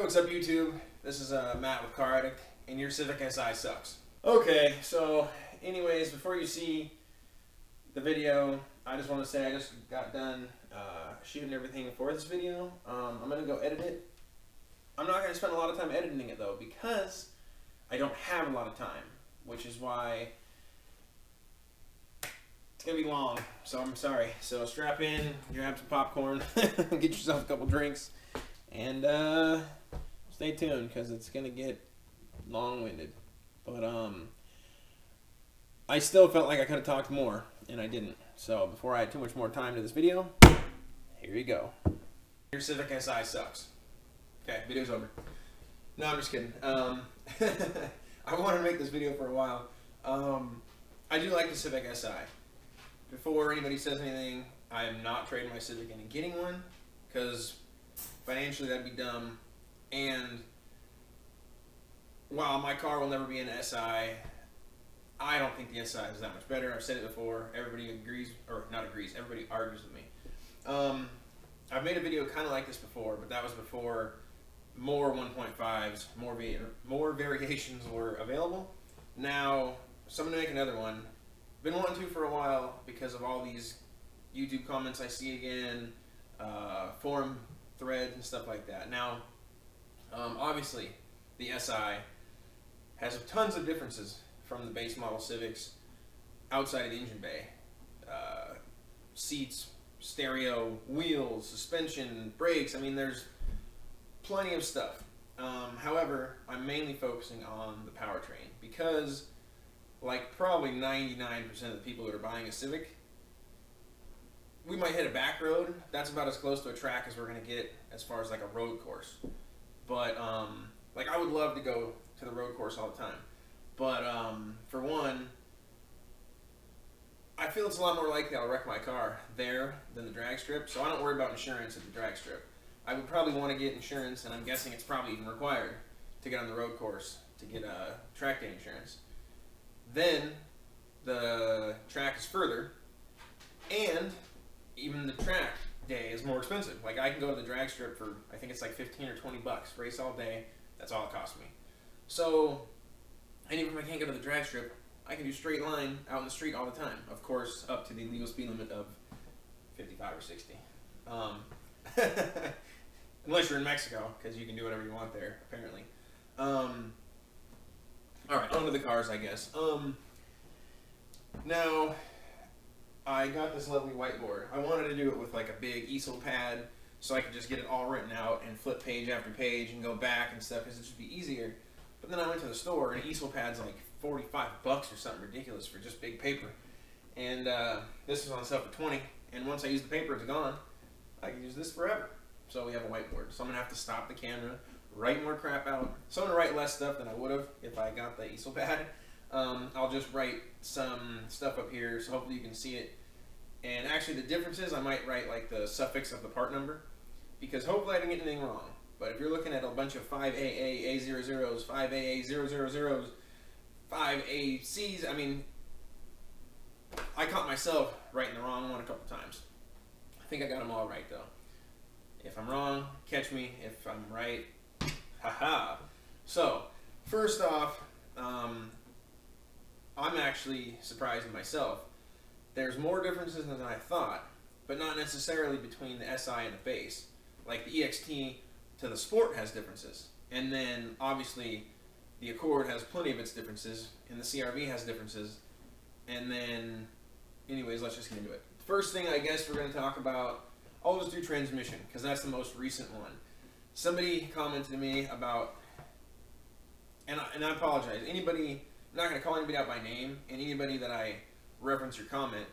what's up YouTube? This is Matt with Car Addict, and your Civic Si sucks. Okay, so anyways, before you see the video, I just want to say I just got done shooting everything for this video. I'm going to go edit it. I'm not going to spend a lot of time editing it though, because I don't have a lot of time, which is why it's going to be long, so I'm sorry. So strap in, grab some popcorn, get yourself a couple drinks, and stay tuned because it's going to get long-winded. But I still felt like I could have talked more, and I didn't. So before I had too much more time to this video, here you go. Your Civic Si sucks. Okay, video's over. No, I'm just kidding. I wanted to make this video for a while. I do like the Civic Si. Before anybody says anything, I am not trading my Civic into getting one, because financially that'd be dumb. And while my car will never be an SI, I don't think the SI is that much better. I've said it before. Everybody agrees, or not agrees, everybody argues with me. I've made a video kind of like this before, but that was before more 1.5s, more variations were available. Now, so I'm going to make another one. Been wanting to for a while because of all these YouTube comments I see again, forum threads and stuff like that. Now, obviously, the SI has tons of differences from the base model Civics outside of the engine bay. Seats, stereo, wheels, suspension, brakes. I mean, there's plenty of stuff. However, I'm mainly focusing on the powertrain because, like probably 99% of the people that are buying a Civic, we might hit a back road. That's about as close to a track as we're going to get as far as like a road course. But like I would love to go to the road course all the time. But for one, I feel it's a lot more likely I'll wreck my car there than the drag strip, so I don't worry about insurance at the drag strip. I would probably want to get insurance, and I'm guessing it's probably even required to get on the road course to get track day insurance. Then the track is further, and even the track day is more expensive. Like I can go to the drag strip for, I think it's like 15 or 20 bucks, race all day, that's all it costs me. So, and even if I can't go to the drag strip, I can do straight line out in the street all the time. Of course, up to the legal speed limit of 55 or 60. Unless you're in Mexico, because you can do whatever you want there, apparently. Alright, on to the cars, I guess. Now, I got this lovely whiteboard. I wanted to do it with like a big easel pad, so I could just get it all written out and flip page after page and go back and stuff, because it should be easier. But then I went to the store, and an easel pad's like 45 bucks or something ridiculous for just big paper. And this was on sale for 20, and once I use the paper, it's gone. I can use this forever. So we have a whiteboard. So I'm going to have to stop the camera, write more crap out. So I'm going to write less stuff than I would have if I got the easel pad. I'll just write some stuff up here, so hopefully you can see it. And actually the difference is I might write like the suffix of the part number, because hopefully I didn't get anything wrong. But if you're looking at a bunch of 5AA A00s, 5AA 000s, 5ACs, I mean, I caught myself writing the wrong one a couple times. I think I got them all right though. If I'm wrong, catch me. If I'm right, haha. So, first off, I'm actually surprised in myself. There's more differences than I thought, but not necessarily between the SI and the base. Like the EXT to the Sport has differences. And then, obviously, the Accord has plenty of its differences, and the CRV has differences. And then, anyways, let's just get into it. First thing I guess we're going to talk about, I'll just do transmission, because that's the most recent one. Somebody commented to me about, and I apologize, anybody, I'm not going to call anybody out by name, and anybody that I reference your comment,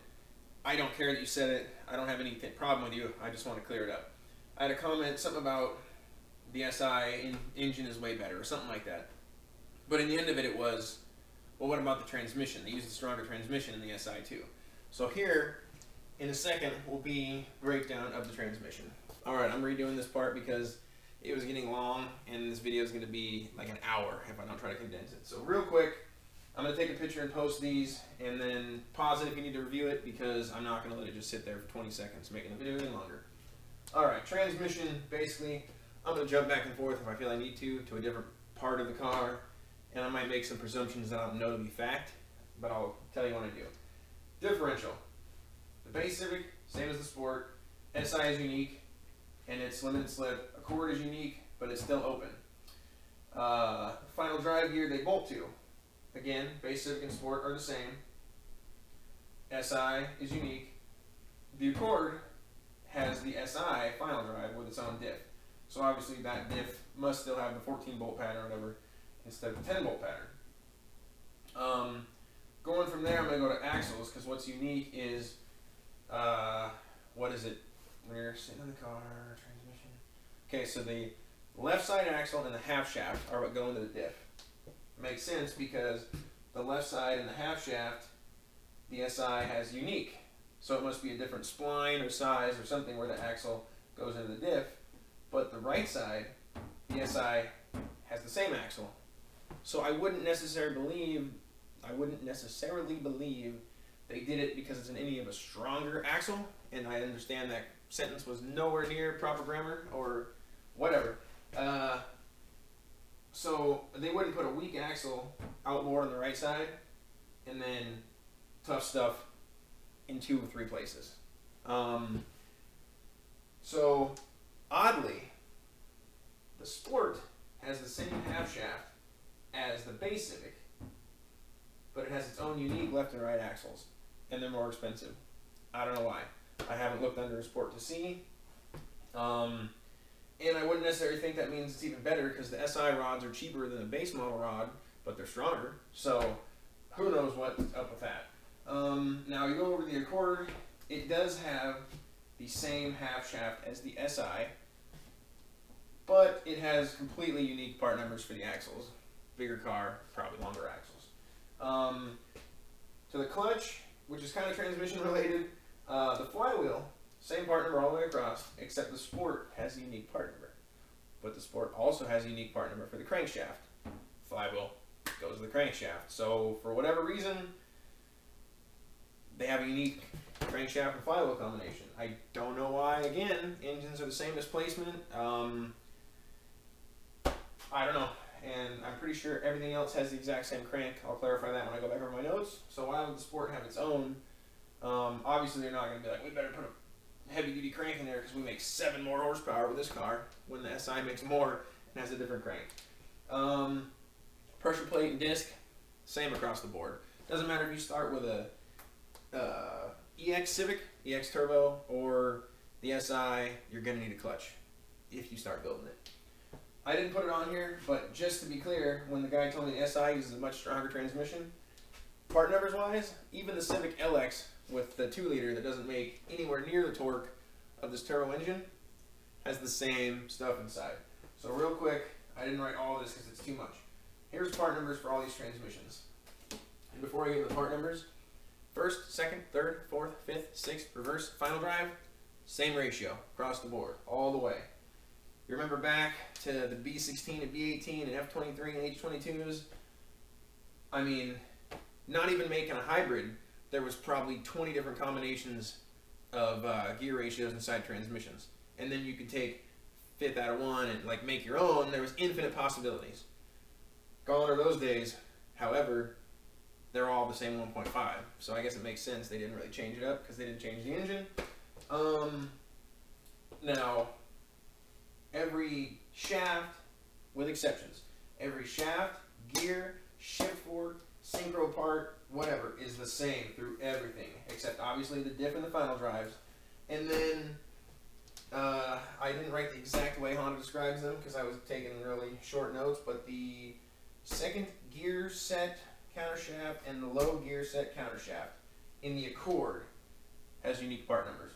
I don't care that you said it, I don't have any problem with you, I just want to clear it up. I had a comment, something about the SI engine is way better, or something like that. But in the end of it, it was, well, what about the transmission? They use the stronger transmission in the SI too. So here, in a second, will be breakdown of the transmission. Alright, I'm redoing this part because it was getting long, and this video is going to be like an hour if I don't try to condense it. So real quick, I'm going to take a picture and post these, and then pause it if you need to review it, because I'm not going to let it just sit there for 20 seconds, making the video any longer. Alright, transmission, basically, I'm going to jump back and forth if I feel I need to a different part of the car, and I might make some presumptions that I don't know to be fact, but I'll tell you when I do. Differential. The base Civic, same as the Sport. SI is unique, and it's limited slip. Accord is unique, but it's still open. Final drive gear they bolt to. Again, base Civic and Sport are the same. SI is unique. The Accord has the SI final drive with its own diff. So obviously that diff must still have the 14 bolt pattern or whatever instead of the 10 bolt pattern. Going from there, I'm going to go to axles because what's unique is, what is it? When you're sitting in the car, transmission. Okay, so the left side axle and the half shaft are what go into the diff. Makes sense because the left side and the half shaft, the SI has unique. So it must be a different spline or size or something where the axle goes into the diff. But the right side, the SI has the same axle. So I wouldn't necessarily believe they did it because it's an any of a stronger axle. And I understand that sentence was nowhere near proper grammar or whatever. So they wouldn't put a weak axle outboard on the right side and then tough stuff in 2 or 3 places. So oddly, the Sport has the same half shaft as the base Civic, but it has its own unique left and right axles, and they're more expensive. I don't know why. I haven't looked under a Sport to see. And I wouldn't necessarily think that means it's even better because the SI rods are cheaper than the base model rod, but they're stronger. So who knows what's up with that. Now you go over the Accord, it does have the same half shaft as the SI, but it has completely unique part numbers for the axles. Bigger car, probably longer axles. To the clutch, which is kind of transmission related, the flywheel, same part number all the way across, except the Sport has a unique part number. But the Sport also has a unique part number for the crankshaft. Flywheel goes to the crankshaft. So for whatever reason, they have a unique crankshaft and flywheel combination. I don't know why. Again, engines are the same displacement. I don't know. And I'm pretty sure everything else has the exact same crank. I'll clarify that when I go back over my notes. So why would the Sport have its own? Obviously, they're not going to be like, we better put a heavy-duty crank in there because we make 7 more horsepower with this car when the SI makes more and has a different crank. Pressure plate and disc, same across the board. Doesn't matter if you start with a EX Civic, EX Turbo, or the SI, you're going to need a clutch if you start building it. I didn't put it on here, but just to be clear, when the guy told me the SI uses a much stronger transmission, part numbers wise, even the Civic LX with the 2-liter that doesn't make anywhere near the torque of this turbo engine has the same stuff inside. So real quick, I didn't write all this because it's too much. Here's part numbers for all these transmissions. And before I get into the part numbers, first, second, third, fourth, fifth, sixth, reverse, final drive, same ratio across the board, all the way. You remember back to the B16 and B18 and F23 and H22s? I mean, not even making a hybrid, there was probably 20 different combinations of gear ratios inside transmissions. And then you could take fifth out of one and like make your own. There was infinite possibilities. Gone are those days. However, they're all the same 1.5. So I guess it makes sense they didn't really change it up because they didn't change the engine. Now, every shaft, with exceptions, every shaft, gear, shift fork, synchro part, whatever, is the same through everything, except obviously the diff and the final drives. And then, I didn't write the exact way Honda describes them because I was taking really short notes, but the second gear set countershaft and the low gear set countershaft in the Accord has unique part numbers.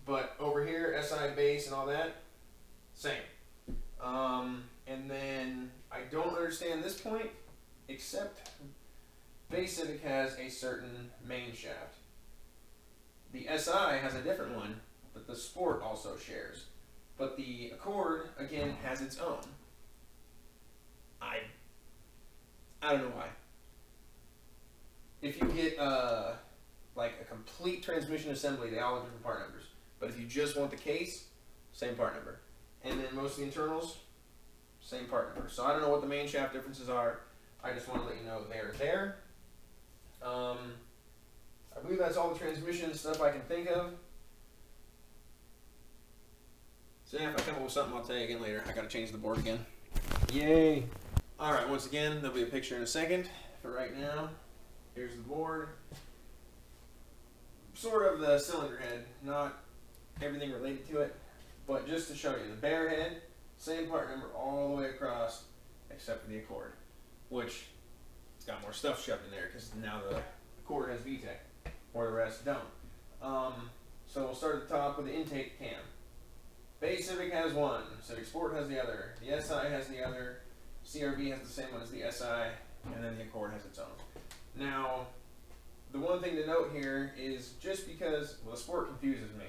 But over here, SI base and all that, same. And then I don't understand this point, except base Civic has a certain main shaft. The SI has a different one that the Sport also shares. But the Accord, again, has its own. I don't know why. If you get like a complete transmission assembly, they all have different part numbers. But if you just want the case, same part number. And then most of the internals, same part number. So I don't know what the main shaft differences are. I just want to let you know they're there. I believe that's all the transmission stuff I can think of. So yeah, if I come up with something, I'll tell you again later. I gotta change the board again. Yay! Alright, once again, there'll be a picture in a second. For right now, here's the board. Sort of the cylinder head, not everything related to it, but just to show you, the bare head, same part number all the way across, except for the Accord, which it's got more stuff shoved in there because now the Accord has VTEC, or the rest don't. So we'll start at the top with the intake cam. Base Civic has one, Civic Sport has the other, the SI has the other, CRV has the same one as the SI, and then the Accord has its own. Now, the one thing to note here is just because, well, the Sport confuses me.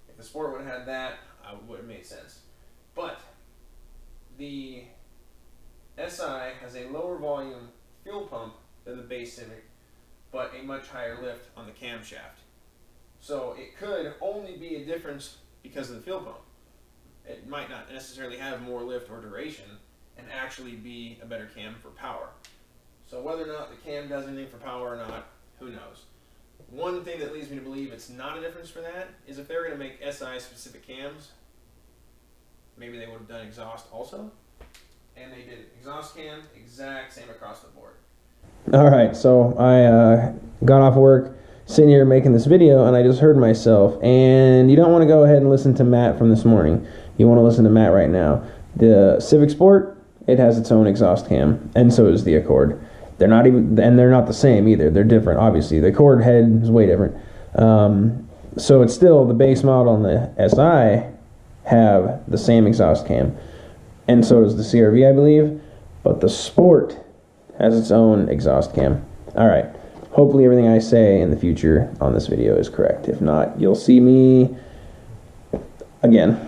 If the Sport would have had that, I would have made sense. But the SI has a lower volume fuel pump than the base Civic, but a much higher lift on the camshaft. So it could only be a difference because of the fuel pump. It might not necessarily have more lift or duration and actually be a better cam for power. So whether or not the cam does anything for power or not, who knows? One thing that leads me to believe it's not a difference for that is if they're going to make SI specific cams, maybe they would have done exhaust also. And they did exhaust cam, exact same across the board. Alright, so I got off work, sitting here making this video, and I just heard myself. And you don't want to go ahead and listen to Matt from this morning. You want to listen to Matt right now. The Civic Sport, it has its own exhaust cam, and so does the Accord. They're not even, and they're not the same either. They're different, obviously. The Accord head is way different. So it's still, the base model and the SI have the same exhaust cam, and so does the CRV, I believe. But the Sport has its own exhaust cam. All right. Hopefully everything I say in the future on this video is correct. If not, you'll see me again.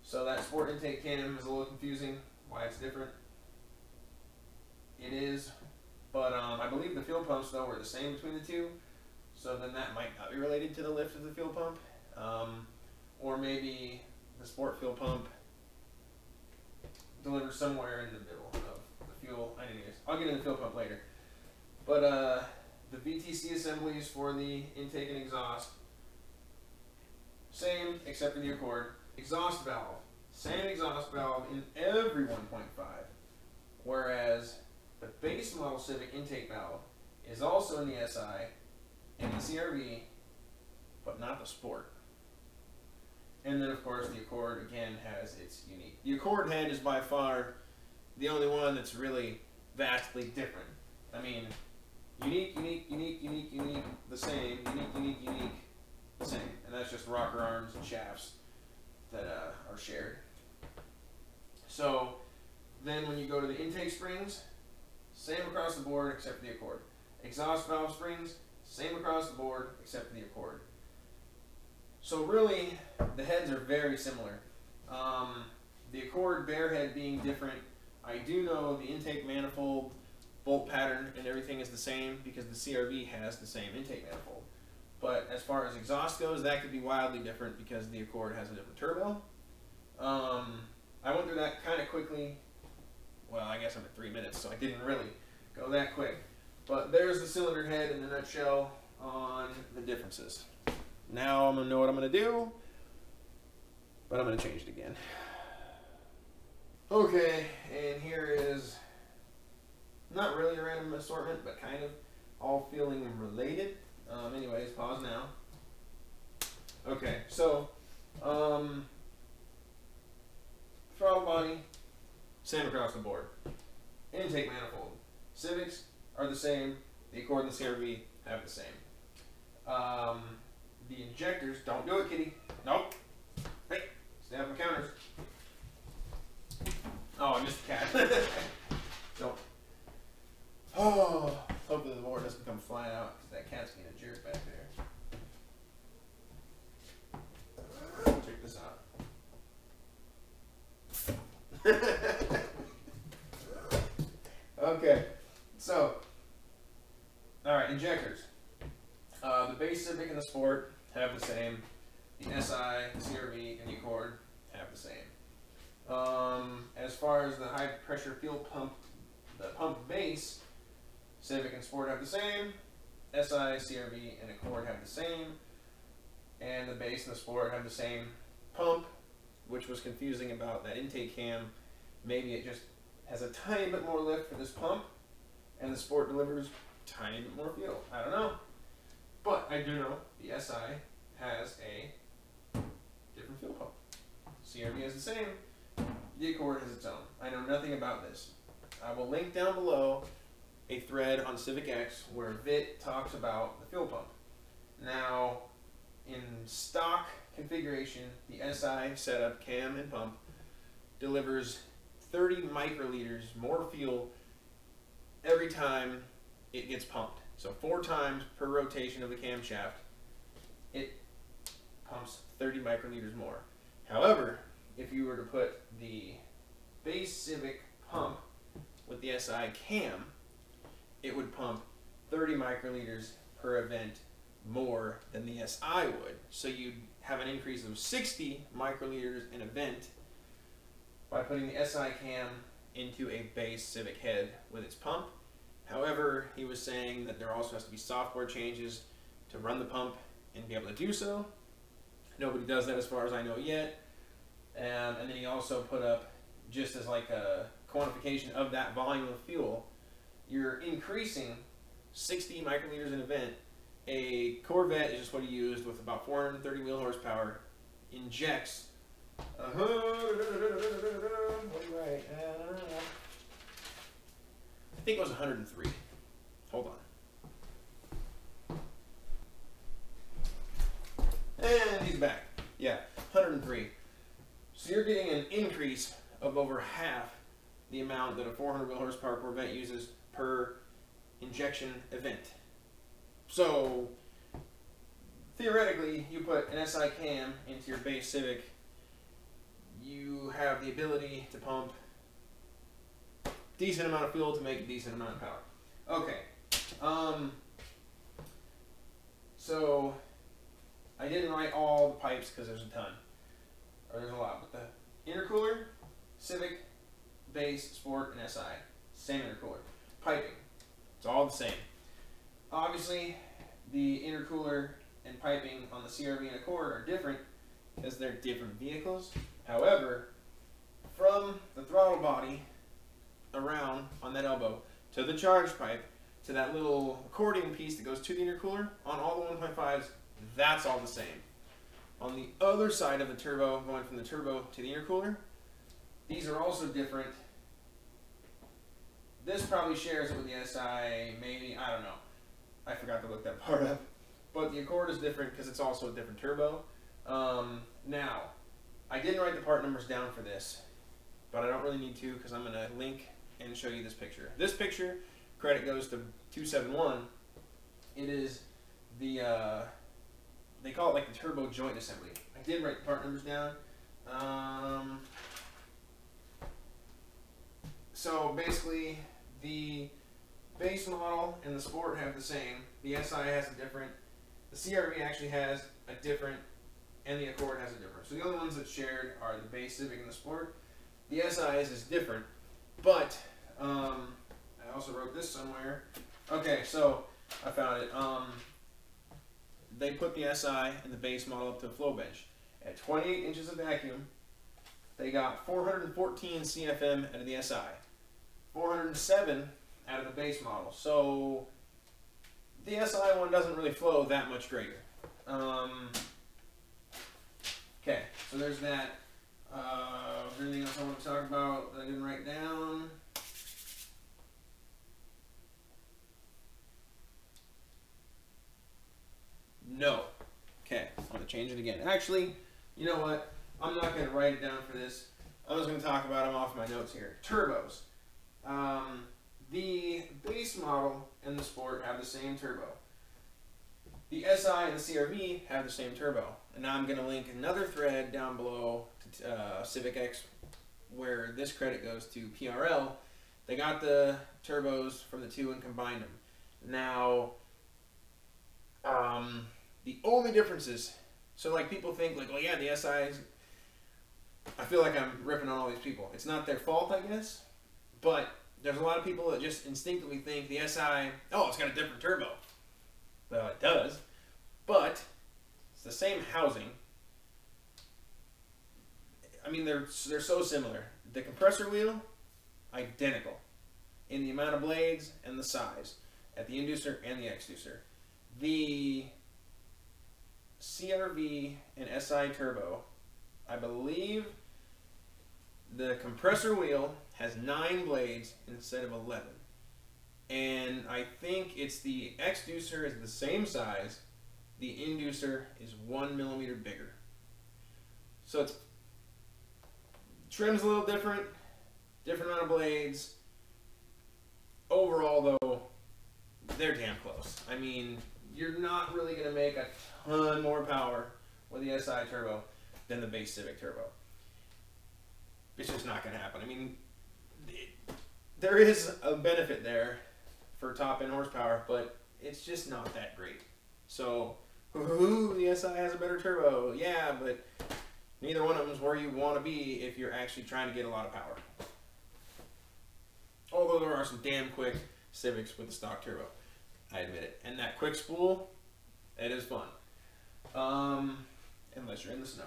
So that Sport intake cam is a little confusing. Why it's different? It is. But I believe the fuel pumps, though, were the same between the two. So then that might not be related to the lift of the fuel pump. Or maybe the Sport fuel pump delivers somewhere in the middle of the fuel. Anyways, I'll get into the fuel pump later. But the VTC assemblies for the intake and exhaust, same except for the Accord. Exhaust valve, same exhaust valve in every 1.5. Whereas the base model Civic intake valve is also in the SI and the CRV, but not the Sport. And then, of course, the Accord, again, has its unique. The Accord head is by far the only one that's really vastly different. I mean, unique, the same. Unique, the same. And that's just rocker arms and shafts that are shared. So then when you go to the intake springs, same across the board except for the Accord. Exhaust valve springs, same across the board except for the Accord. So really, the heads are very similar. The Accord bare head being different, I do know the intake manifold bolt pattern and everything is the same because the CRV has the same intake manifold. But as far as exhaust goes, that could be wildly different because the Accord has a different turbo. I went through that kind of quickly. Well, I guess I'm at 3 minutes, so I didn't really go that quick. But there's the cylinder head in a nutshell on the differences. Now I'm going to know what I'm going to do, but I'm going to change it again. Okay, and here is not really a random assortment, but kind of all feeling related. Anyways, pause now. Okay, so throttle body, same across the board. Intake manifold. Civics are the same. The Accord and the CRV have the same. The injectors, don't do it, kitty. Nope. Hey, stay off my counters. Oh, I missed the cat. Don't. Oh, hopefully the board doesn't come flying out because that cat's being a jerk back there. Check this out. Okay, so, alright, injectors. The base Civic and the Sport have the same. The SI, the CRV, and the Accord have the same. As far as the high pressure fuel pump, the pump base, Civic and Sport have the same. SI, CRV, and Accord have the same. And the base and the Sport have the same pump, which was confusing about that intake cam. Maybe it just has a tiny bit more lift for this pump, and the Sport delivers a tiny bit more fuel. I don't know. But I do know the SI has a different fuel pump. CRV has the same. The Accord has its own. I know nothing about this. I will link down below a thread on Civic X where Vit talks about the fuel pump. Now, in stock configuration, the SI setup, cam and pump, delivers 30 microliters more fuel every time it gets pumped. So 4 times per rotation of the camshaft, it pumps 30 microliters more. However, if you were to put the base Civic pump with the SI cam, it would pump 30 microliters per event more than the SI would. So you'd have an increase of 60 microliters an event by putting the SI cam into a base Civic head with its pump. However, he was saying that there also has to be software changes to run the pump and be able to do so. Nobody does that as far as I know yet. And then he also put up, just as like a quantification of that volume of fuel, you're increasing 60 microliters an event. A Corvette is just what he used with about 430 wheel horsepower, injects right. I think it was 103. Hold on. And he's back. Yeah, 103. So you're getting an increase of over half the amount that a 400 wheel horsepower Corvette uses per injection event. So theoretically, you put an SI cam into your base Civic, you have the ability to pump decent amount of fuel to make a decent amount of power. Okay. So I didn't write all the pipes because there's a ton, or there's a lot. But the intercooler, Civic, base, Sport, and SI, same intercooler. Piping, it's all the same. Obviously, the intercooler and piping on the CRV and Accord are different because they're different vehicles. However, from the throttle body around on that elbow to the charge pipe to that little accordion piece that goes to the intercooler on all the 1.5s, that's all the same. On the other side of the turbo, going from the turbo to the intercooler, these are also different. This probably shares it with the SI, maybe, I don't know. I forgot to look that part up. But the Accord is different because it's also a different turbo. Now, I didn't write the part numbers down for this, but I don't really need to because I'm going to link and show you this picture. This picture, credit goes to 271. It is the, they call it like the turbo joint assembly. I did write the part numbers down. So basically, the base model and the Sport have the same. The SI has a different. The CRV actually has a different, and the Accord has a different. So the only ones that shared are the base Civic and the Sport. The SI is different, but I also wrote this somewhere. Okay, so I found it. They put the SI and the base model up to a flow bench. At 28 inches of vacuum, they got 414 CFM out of the SI, 407 out of the base model. So the SI one doesn't really flow that much greater. Okay, so there's that. Is there anything else I want to talk about that I didn't write down? No. Okay, I'm going to change it again. Actually, you know what? I'm not going to write it down for this. I'm just going to talk about them off my notes here. Turbos. The base model and the Sport have the same turbo. The SI and the CRV have the same turbo. And now I'm going to link another thread down below to Civic X where this credit goes to PRL. They got the turbos from the two and combined them. Now, the only differences, so like people think like, oh yeah, the SI is I feel like I'm ripping on all these people. It's not their fault, I guess, but there's a lot of people that just instinctively think the SI, oh, it's got a different turbo. Well, it does, but it's the same housing. I mean, they're so similar. The compressor wheel, identical in the amount of blades and the size at the inducer and the exducer. The CRV and SI turbo, I believe the compressor wheel has 9 blades instead of 11. And I think it's the exducer is the same size, the inducer is 1 millimeter bigger. So it's trim's a little different amount of blades. Overall though, they're damn close. I mean, you're not really going to make a ton more power with the SI turbo than the base Civic turbo. It's just not going to happen. I mean, there is a benefit there for top end horsepower, but it's just not that great. So, ooh, the SI has a better turbo. Yeah, but neither one of them is where you want to be if you're actually trying to get a lot of power. Although there are some damn quick Civics with the stock turbo, I admit it. And that quick spool, it is fun. Unless you're in the snow.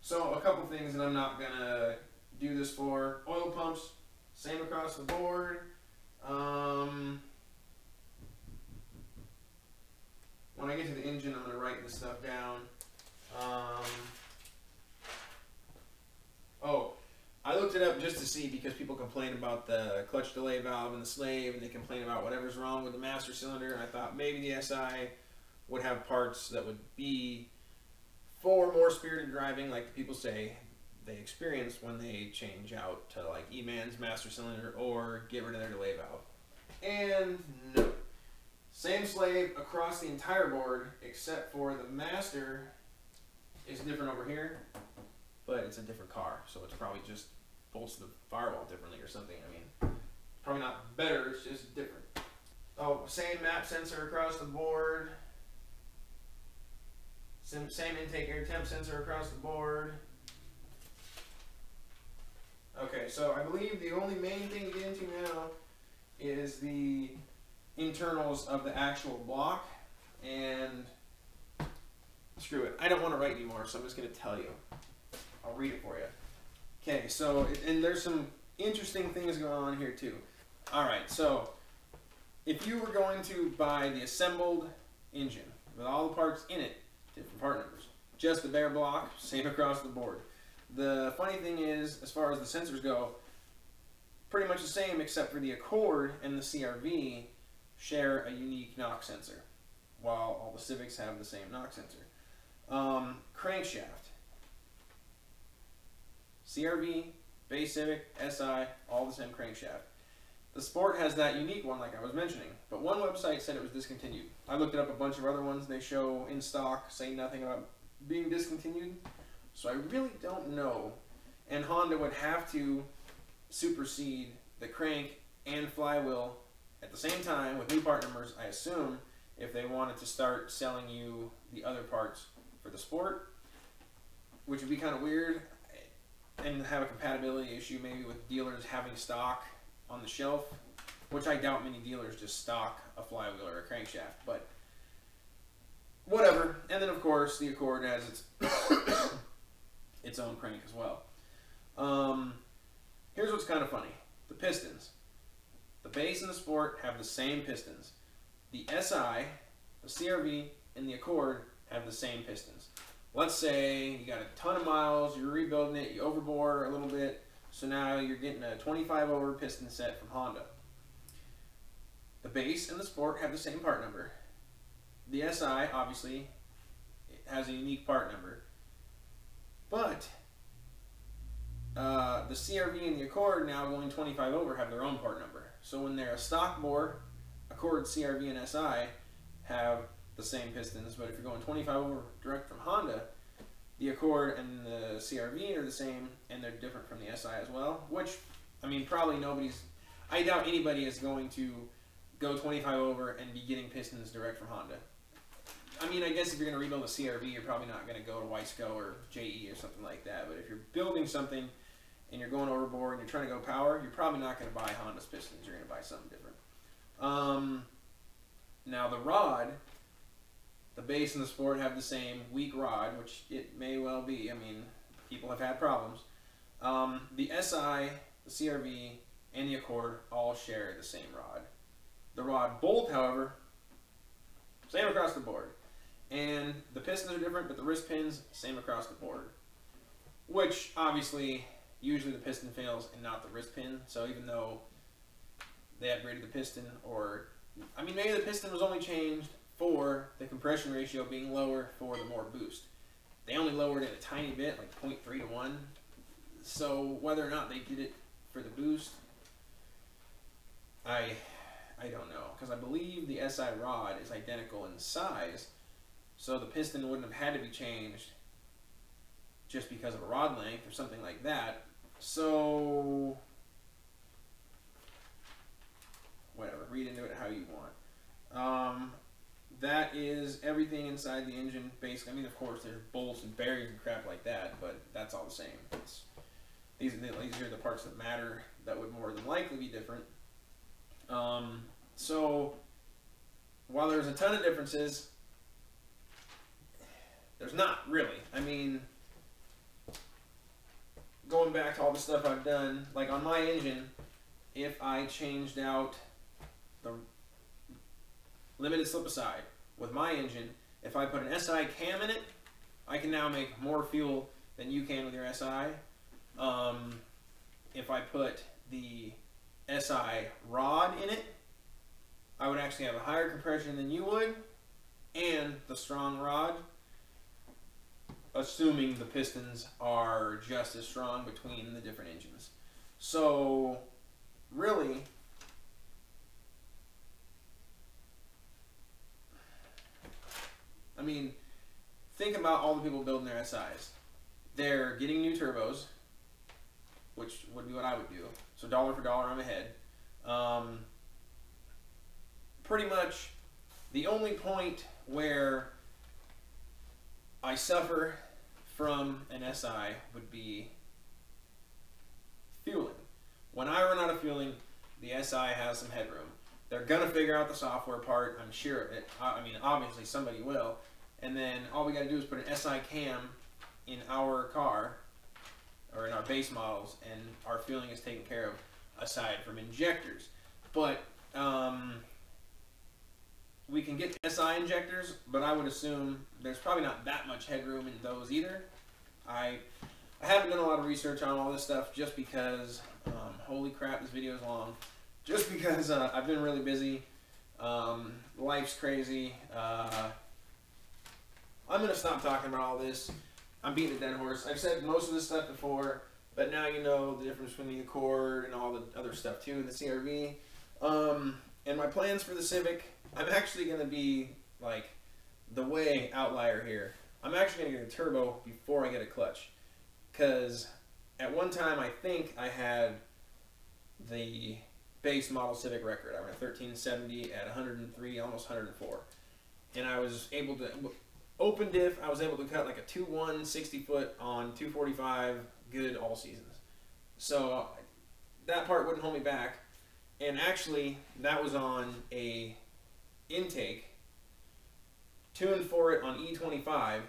So a couple things that I'm not gonna do this for. Oil pumps, same across the board. When I get to the engine, I'm gonna write this stuff down. Oh, I looked it up just to see because people complain about the clutch delay valve and the slave, and they complain about whatever's wrong with the master cylinder. And I thought maybe the SI would have parts that would be for more spirited driving, like the people say they experience when they change out to like E-Man's master cylinder or get rid of their delay valve. And no. Same slave across the entire board, except for the master is different over here, but it's a different car, so it's probably just bolts the firewall differently or something. I mean, probably not better, it's just different. Oh, same map sensor across the board. Same intake air temp sensor across the board. Okay, so I believe the only main thing to get into now is the internals of the actual block, and screw it. I don't want to write anymore, so I'm just going to tell you. I'll read it for you. Okay, so, and there's some interesting things going on here too. Alright, so if you were going to buy the assembled engine with all the parts in it, different part numbers, just the bare block, same across the board. The funny thing is, as far as the sensors go, pretty much the same except for the Accord and the CRV share a unique knock sensor, while all the Civics have the same knock sensor. Crankshaft. CRV, base Civic, SI, all the same crankshaft. The Sport has that unique one like I was mentioning, but one website said it was discontinued. I looked up a bunch of other ones they show in stock, saying nothing about being discontinued, so I really don't know. And Honda would have to supersede the crank and flywheel at the same time with new part numbers, I assume, if they wanted to start selling you the other parts for the Sport, which would be kind of weird, and have a compatibility issue maybe with dealers having stock on the shelf, which I doubt many dealers just stock a flywheel or a crankshaft, but whatever. And then of course the Accord has its its own crank as well. Here's what's kind of funny. The pistons. The base and the Sport have the same pistons. The SI, the CRV, and the Accord have the same pistons. Let's say you got a ton of miles, you're rebuilding it, you overbore a little bit, so now you're getting a 25 over piston set from Honda. The base and the Sport have the same part number. The SI, obviously, has a unique part number. But the CRV and the Accord, now going 25 over, have their own part number. So when they're a stock bore, Accord, CRV, and SI have the same pistons, but if you're going 25 over direct from Honda, the Accord and the CRV are the same, and they're different from the SI as well, which, I mean, probably I doubt anybody is going to go 25 over and be getting pistons direct from Honda. I mean, I guess if you're going to rebuild a CRV, you're probably not going to go to Wiseco or JE or something like that. But if you're building something and you're going overboard and you're trying to go power, you're probably not going to buy Honda's pistons. You're going to buy something different. Now the rod, the base and the sport have the same weak rod, which it may well be. I mean, people have had problems. The SI, the CRV, and the Accord all share the same rod. The rod bolt, however, same across the board. And the pistons are different, but the wrist pins, same across the board. Which, obviously, usually the piston fails and not the wrist pin. So even though they upgraded the piston, or, I mean, maybe the piston was only changed for the compression ratio being lower for the more boost. They only lowered it a tiny bit, like 0.3 to 1. So whether or not they did it for the boost, I don't know, because I believe the SI rod is identical in size, so the piston wouldn't have had to be changed just because of a rod length or something like that. So whatever, read into it how you want. That is everything inside the engine, basically. I mean, of course, there's bolts and bearings and crap like that, but that's all the same. These are the parts that matter that would more than likely be different. So while there's a ton of differences, there's not really. I mean, going back to all the stuff I've done, like on my engine, if I changed out the limited slip aside with my engine, if I put an SI cam in it, I can now make more fuel than you can with your SI. If I put the SI rod in it, I would actually have a higher compression than you would, and the strong rod, assuming the pistons are just as strong between the different engines. So really, I mean, think about all the people building their SIs. They're getting new turbos, which would be what I would do. So dollar for dollar, I'm ahead. Pretty much the only point where I suffer from an SI would be fueling. When I run out of fueling, the SI has some headroom. They're going to figure out the software part, I'm sure of it. I mean, obviously somebody will. And then all we got to do is put an SI cam in our car, or in our base models, and our fueling is taken care of aside from injectors. But we can get SI injectors, but I would assume there's probably not that much headroom in those either. I haven't done a lot of research on all this stuff just because, holy crap, this video is long. Just because I've been really busy, life's crazy. I'm going to stop talking about all this. I'm beating a dead horse. I've said most of this stuff before, but now you know the difference between the Accord and all the other stuff too, the CRV. And my plans for the Civic, I'm actually going to be like the way outlier here. I'm actually going to get a turbo before I get a clutch. Because at one time I think I had the base model Civic record. I ran a 1370 at 103, almost 104. And I was able to, open diff, I was able to cut like a 2.1 60 foot on 245 good all seasons. So that part wouldn't hold me back. And actually, that was on a intake, tuned for it on E25,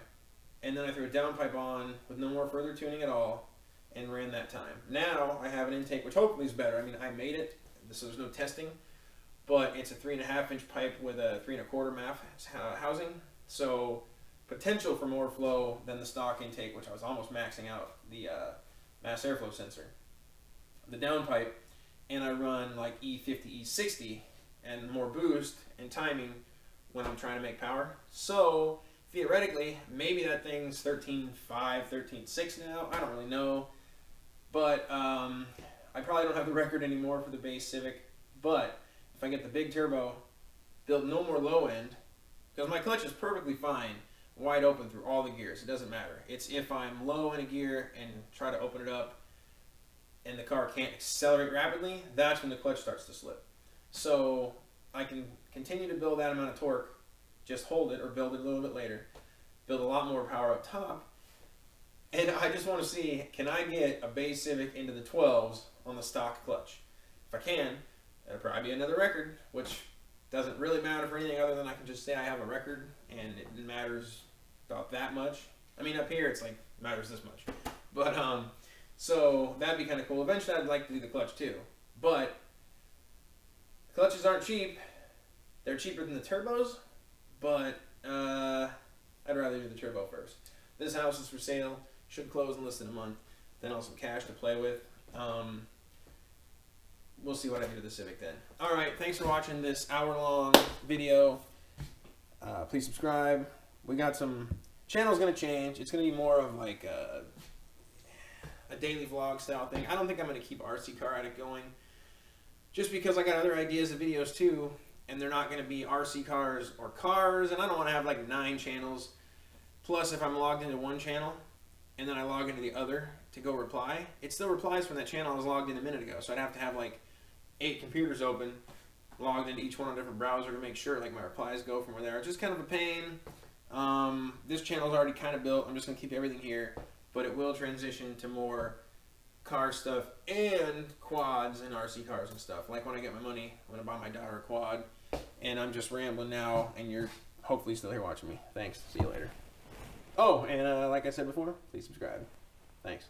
and then I threw a downpipe on with no more further tuning at all, and ran that time. Now I have an intake which hopefully is better. I mean, I made it, so there's no testing, but it's a 3.5 inch pipe with a 3 1/4 MAF housing, so potential for more flow than the stock intake, which I was almost maxing out the mass airflow sensor. The downpipe, and I run like E50, E60, and more boost and timing when I'm trying to make power. So theoretically, maybe that thing's 13.5, 13.6 now. I don't really know. But I probably don't have the record anymore for the base Civic. But if I get the big turbo, build no more low end, because my clutch is perfectly fine, wide open through all the gears. It doesn't matter. It's if I'm low in a gear and try to open it up and the car can't accelerate rapidly, that's when the clutch starts to slip. So I can continue to build that amount of torque just hold it or build it a little bit later, build a lot more power up top. And I just want to see, can I get a base Civic into the 12s on the stock clutch? If I can, that'll probably be another record, which doesn't really matter for anything other than I can just say I have a record, and it matters about that much. I mean, up here it's like matters this much, but so that'd be kind of cool. Eventually, I'd like to do the clutch too, but clutches aren't cheap. They're cheaper than the turbos, but I'd rather do the turbo first. This house is for sale. Should close in less than a month. Then I'll have some cash to play with. We'll see what I do to the Civic then. All right, thanks for watching this hour-long video. Please subscribe. We got some... Channel's going to change. It's going to be more of like a daily vlog style thing. I don't think I'm going to keep RC Car Addict going, just because I got other ideas of videos too, and they're not going to be RC cars or cars, and I don't want to have like 9 channels. Plus, if I'm logged into one channel and then I log into the other to go reply, it still replies from that channel I was logged in a minute ago. So I'd have to have like 8 computers open, logged into each one on a different browser to make sure like my replies go from where they are. It's just kind of a pain. This channel's already kind of built. I'm just going to keep everything here, but it will transition to more car stuff and quads and RC cars and stuff. Like when I get my money, I'm going to buy my daughter a quad. And I'm just rambling now, and you're hopefully still here watching me. Thanks. See you later. Oh, and like I said before, please subscribe. Thanks.